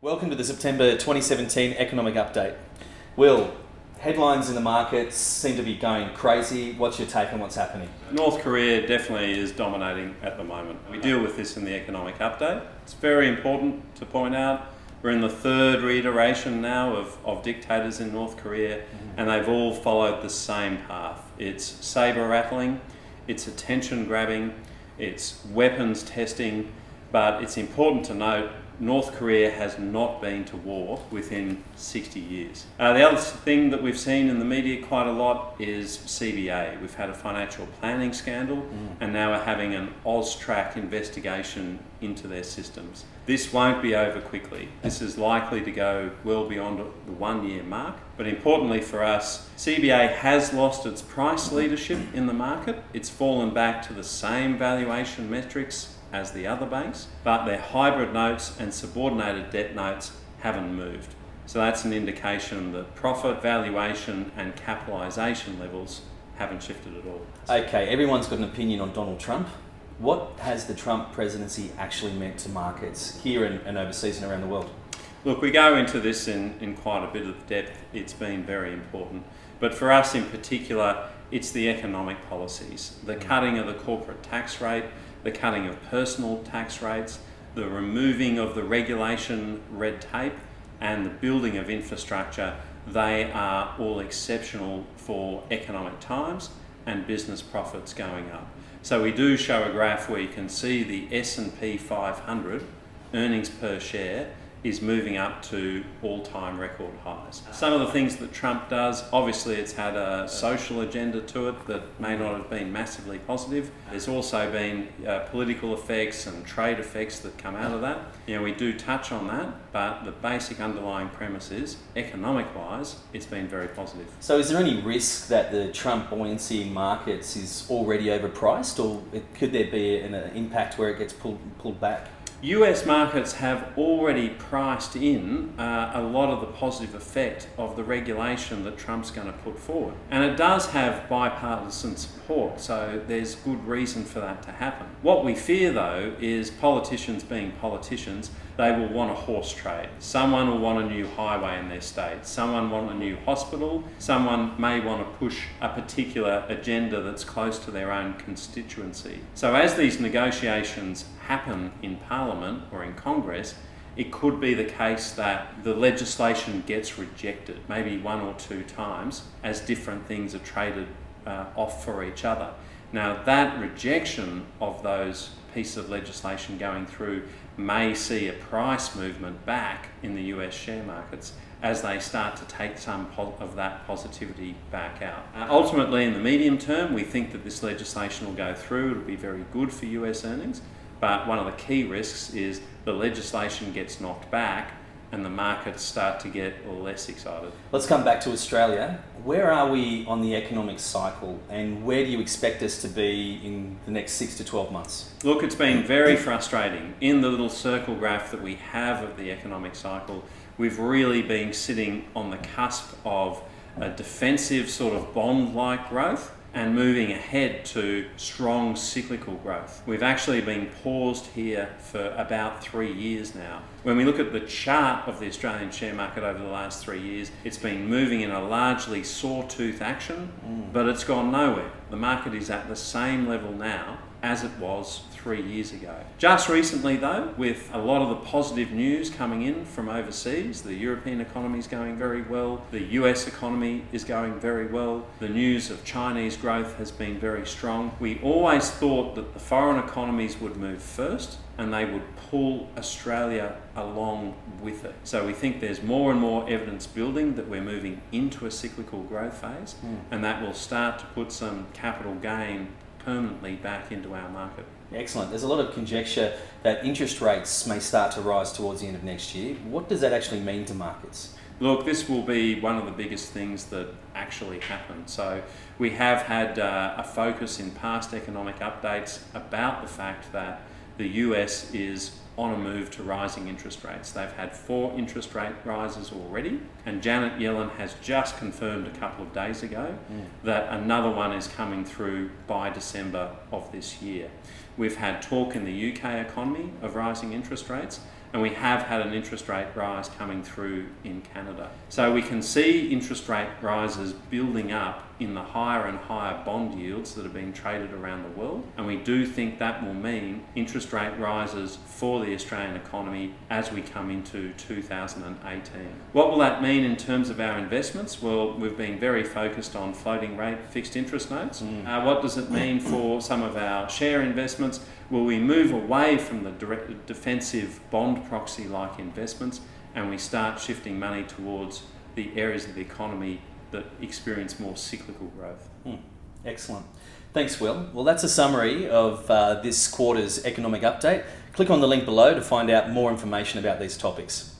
Welcome to the September 2017 Economic Update. Will, headlines in the markets seem to be going crazy. What's your take on what's happening? North Korea definitely is dominating at the moment. We deal with this in the Economic Update. It's very important to point out we're in the third reiteration now of dictators in North Korea, and they've all followed the same path. It's saber rattling, it's attention grabbing, it's weapons testing, but it's important to note North Korea has not been to war within 60 years. The other thing that we've seen in the media quite a lot is CBA. We've had a financial planning scandal and now we're having an AUSTRAC investigation into their systems. This won't be over quickly. This is likely to go well beyond the 1 year mark. But importantly for us, CBA has lost its price leadership in the market. It's fallen back to the same valuation metrics as the other banks, but their hybrid notes and subordinated debt notes haven't moved. So that's an indication that profit, valuation and capitalisation levels haven't shifted at all. Okay, everyone's got an opinion on Donald Trump. What has the Trump presidency actually meant to markets here and overseas and around the world? Look, we go into this in quite a bit of depth. It's been very important. But for us in particular, it's the economic policies, the cutting of the corporate tax rate, the cutting of personal tax rates, the removing of the regulation red tape, and the building of infrastructure. They are all exceptional for economic times and business profits going up. So we do show a graph where you can see the S&P 500 earnings per share is moving up to all-time record highs. Some of the things that Trump does, obviously it's had a social agenda to it that may not have been massively positive. There's also been political effects and trade effects that come out of that. We do touch on that, but the basic underlying premise is, economic-wise, it's been very positive. So is there any risk that the Trump buoyancy in markets is already overpriced, or could there be an impact where it gets pulled back? US markets have already priced in a lot of the positive effect of the regulation that Trump's going to put forward. And it does have bipartisan support, so there's good reason for that to happen. What we fear though is politicians being politicians, they will want a horse trade. Someone will want a new highway in their state, someone want a new hospital, someone may want to push a particular agenda that's close to their own constituency. So as these negotiations happen in Parliament or in Congress, it could be the case that the legislation gets rejected, maybe one or two times, as different things are traded off for each other. Now that rejection of those pieces of legislation going through may see a price movement back in the US share markets as they start to take some of that positivity back out. Ultimately, in the medium term, we think that this legislation will go through. It'll be very good for US earnings, but one of the key risks is the legislation gets knocked back and the markets start to get less excited. Let's come back to Australia. Where are we on the economic cycle, and where do you expect us to be in the next 6 to 12 months? Look, it's been very frustrating. In the little circle graph that we have of the economic cycle, we've really been sitting on the cusp of a defensive sort of bond-like growth and moving ahead to strong cyclical growth. We've actually been paused here for about 3 years now. When we look at the chart of the Australian share market over the last 3 years, it's been moving in a largely sawtooth action, but it's gone nowhere. The market is at the same level now as it was 3 years ago. Just recently though, with a lot of the positive news coming in from overseas, the European economy is going very well, the US economy is going very well, the news of Chinese growth has been very strong. We always thought that the foreign economies would move first and they would pull Australia along with it. So we think there's more and more evidence building that we're moving into a cyclical growth phase, and that will start to put some capital gain permanently back into our market. Excellent. There's a lot of conjecture that interest rates may start to rise towards the end of next year. What does that actually mean to markets? Look, this will be one of the biggest things that actually happen. So we have had a focus in past economic updates about the fact that the US is on a move to rising interest rates. They've had 4 interest rate rises already, and Janet Yellen has just confirmed a couple of days ago that another one is coming through by December of this year. We've had talk in the UK economy of rising interest rates, and we have had an interest rate rise coming through in Canada. So we can see interest rate rises building up in the higher and higher bond yields that are being traded around the world, and we do think that will mean interest rate rises for the Australian economy as we come into 2018. What will that mean in terms of our investments? Well, we've been very focused on floating rate fixed interest notes. What does it mean for some of our share investments? Will we move away from the direct defensive bond proxy-like investments and we start shifting money towards the areas of the economy that experience more cyclical growth? Excellent. Thanks, Will. Well, that's a summary of this quarter's economic update. Click on the link below to find out more information about these topics.